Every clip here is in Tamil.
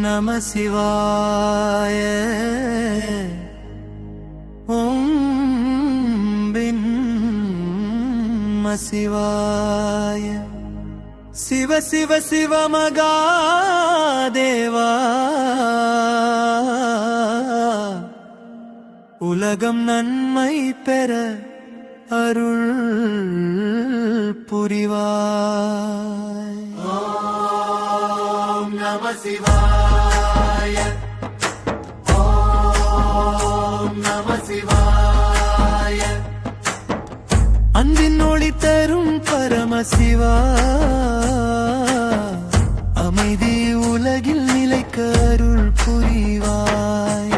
நம சிவாய சிவாய சிவ சிவ சிவ மகாதேவா உலகம் நன்மை பெற அருள் புரிவாய். ஓம் நம சிவாய ஓம் நம சிவாய அன்பின் ஒளி தரும் பரமசிவா அமைதி உலகில் நிலைக்க அருள் புரிவாய்.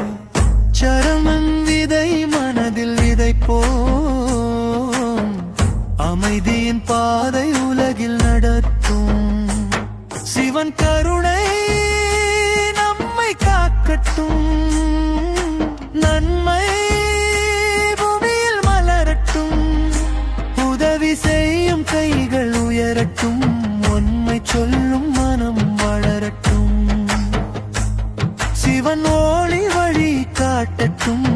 சரமன் விதை மனதில் விதைப்போம் அமைதியின் பாதை உலகில் நடத்தும். சிவன் கருணை நம்மை காக்கட்டும் நன்மை பூமியில் மலரட்டும் உதவி செய்யும் கைகள் உயரட்டும் உண்மை சொல்லும் மனம் வளரட்டும். சிவன் ஒளி வழி காட்டட்டும்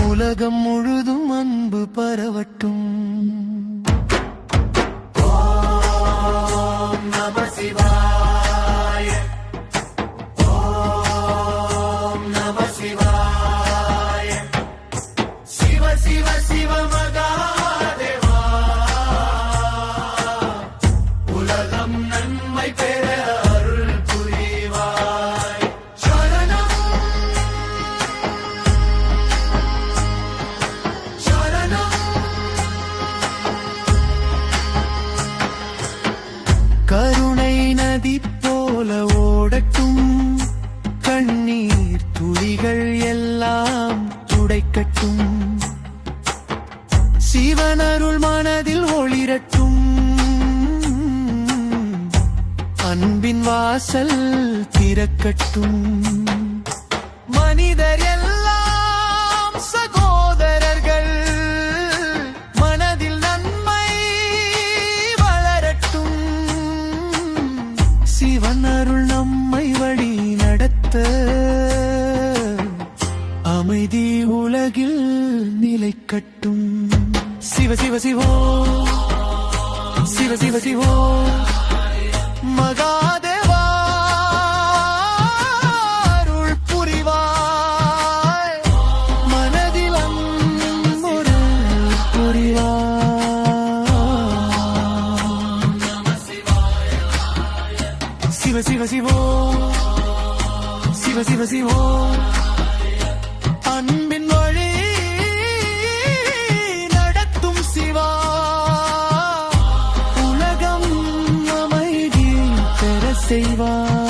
உலகம் முழுதும் அன்பு பரவட்டும். ஓம் நம சிவாய ஓம் நம சிவாய சிவ சிவ சிவ மகாதேவா உலகம் நன்மை பெற அருள் புரிவாய். சரணம் சரணம் கருணை நதி போல ஓடட்டும் கண்ணீர் துளிகள் எல்லாம் துடைக்கட்டும். சிவனருள் மனதில் ஒளிரட்டும் அன்பின் வாசல் திறக்கட்டும். மனிதர் எல்லாம் சகோதரர்கள் மனதில் நன்மை வளரட்டும். சிவன் அருள் நம்மை வழி நடத்த அமைதி உலகில் நிலைக்கட்டும். சிவ சிவ சிவோ சிவ சிவ சிவோ மகாதேவா அருள் புரிவாய் மனதில் அன்புரு புரிவாய். சிவ சிவ சிவோ சிவ சிவ சிவோ அன்பின் வழி நடத்தும் சிவா உலகம் அமைதி பெற செய்வார்.